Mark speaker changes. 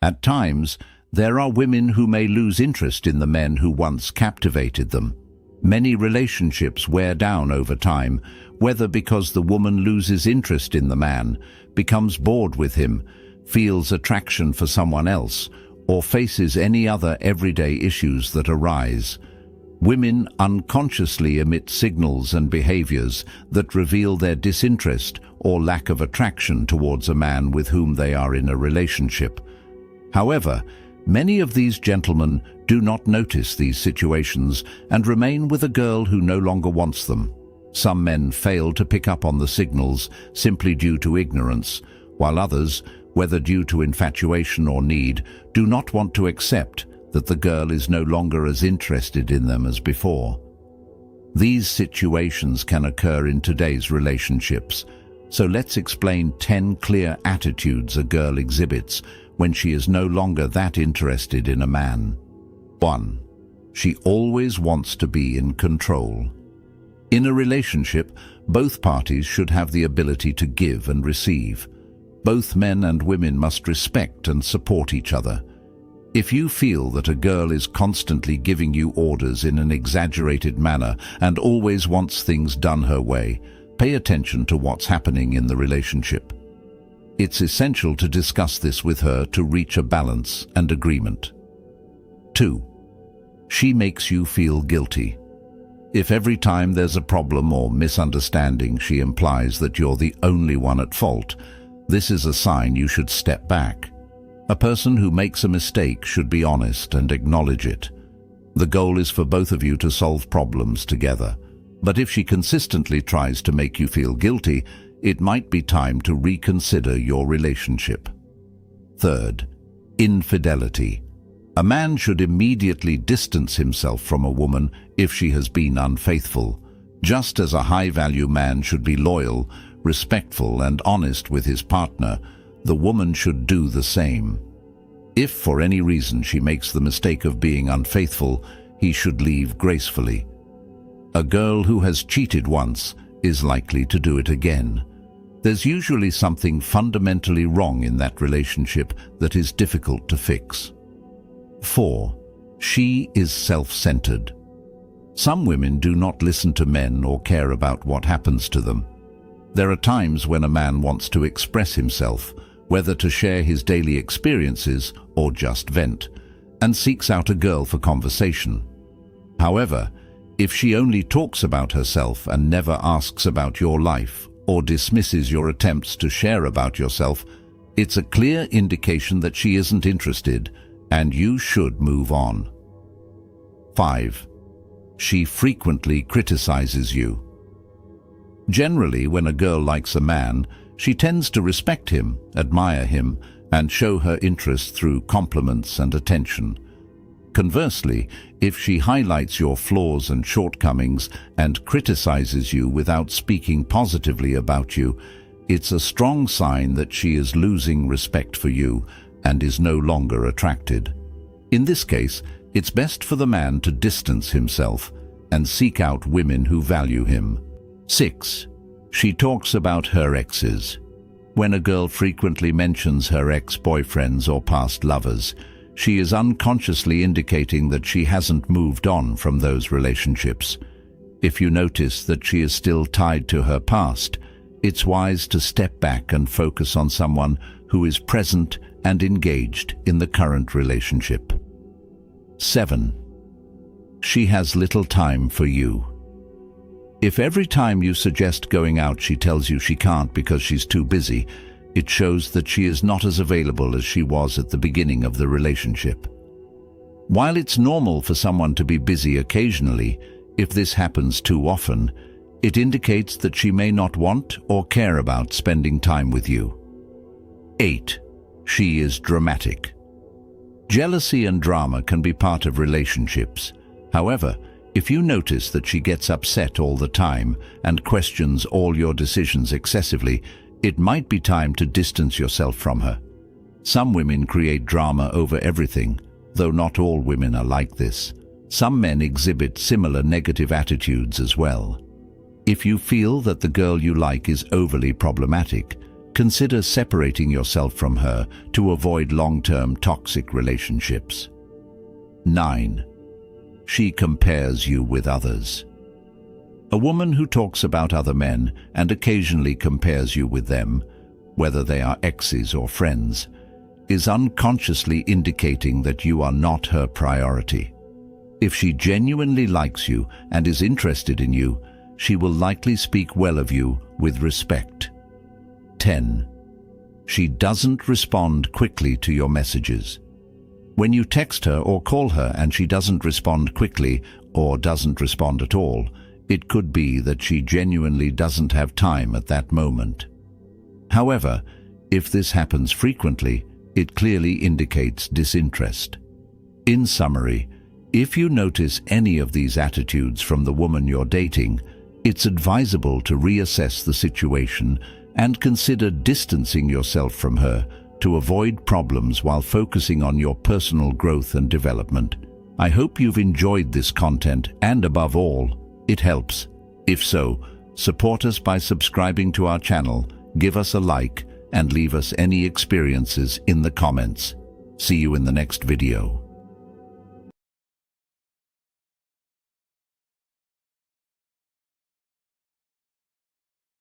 Speaker 1: At times, there are women who may lose interest in the men who once captivated them. Many relationships wear down over time, whether because the woman loses interest in the man, becomes bored with him, feels attraction for someone else, or faces any other everyday issues that arise. Women unconsciously emit signals and behaviors that reveal their disinterest or lack of attraction towards a man with whom they are in a relationship. However, many of these gentlemen do not notice these situations and remain with a girl who no longer wants them. Some men fail to pick up on the signals simply due to ignorance, while others, whether due to infatuation or need, do not want to accept that the girl is no longer as interested in them as before. These situations can occur in today's relationships, so let's explain 10 clear attitudes a girl exhibits when she is no longer that interested in a man. 1. She always wants to be in control. In a relationship, both parties should have the ability to give and receive. Both men and women must respect and support each other. If you feel that a girl is constantly giving you orders in an exaggerated manner and always wants things done her way, pay attention to what's happening in the relationship. It's essential to discuss this with her to reach a balance and agreement. 2. She makes you feel guilty. If every time there's a problem or misunderstanding she implies that you're the only one at fault, this is a sign you should step back. A person who makes a mistake should be honest and acknowledge it. The goal is for both of you to solve problems together. But if she consistently tries to make you feel guilty, it might be time to reconsider your relationship. 3. Infidelity. A man should immediately distance himself from a woman if she has been unfaithful, just as a high-value man should be loyal, respectful and honest with his partner. The woman should do the same. If for any reason she makes the mistake of being unfaithful, he should leave gracefully. A girl who has cheated once is likely to do it again. There's usually something fundamentally wrong in that relationship that is difficult to fix. 4. She is self-centered. Some women do not listen to men or care about what happens to them. There are times when a man wants to express himself, whether to share his daily experiences or just vent, and seeks out a girl for conversation. However, if she only talks about herself and never asks about your life or dismisses your attempts to share about yourself, it's a clear indication that she isn't interested and you should move on. 5. She frequently criticizes you. Generally, when a girl likes a man, she tends to respect him, admire him, and show her interest through compliments and attention. Conversely, if she highlights your flaws and shortcomings and criticizes you without speaking positively about you, it's a strong sign that she is losing respect for you and is no longer attracted. In this case, it's best for the man to distance himself and seek out women who value him. 6. She talks about her exes. When a girl frequently mentions her ex-boyfriends or past lovers, she is unconsciously indicating that she hasn't moved on from those relationships. If you notice that she is still tied to her past, it's wise to step back and focus on someone who is present and engaged in the current relationship. 7. She has little time for you. If every time you suggest going out she tells you she can't because she's too busy, it shows that she is not as available as she was at the beginning of the relationship. While it's normal for someone to be busy occasionally, if this happens too often, it indicates that she may not want or care about spending time with you. 8. She is dramatic. Jealousy and drama can be part of relationships. However, if you notice that she gets upset all the time and questions all your decisions excessively, it might be time to distance yourself from her. Some women create drama over everything, though not all women are like this. Some men exhibit similar negative attitudes as well. If you feel that the girl you like is overly problematic, consider separating yourself from her to avoid long-term toxic relationships. 9. She compares you with others. A woman who talks about other men and occasionally compares you with them, whether they are exes or friends, is unconsciously indicating that you are not her priority. If she genuinely likes you and is interested in you, she will likely speak well of you with respect. 10. She doesn't respond quickly to your messages. When you text her or call her and she doesn't respond quickly or doesn't respond at all, it could be that she genuinely doesn't have time at that moment. However, if this happens frequently, it clearly indicates disinterest. In summary, if you notice any of these attitudes from the woman you're dating, it's advisable to reassess the situation and consider distancing yourself from her to avoid problems while focusing on your personal growth and development. I hope you've enjoyed this content and, above all, it helps. If so, support us by subscribing to our channel, give us a like, and leave us any experiences in the comments. See you in the next video.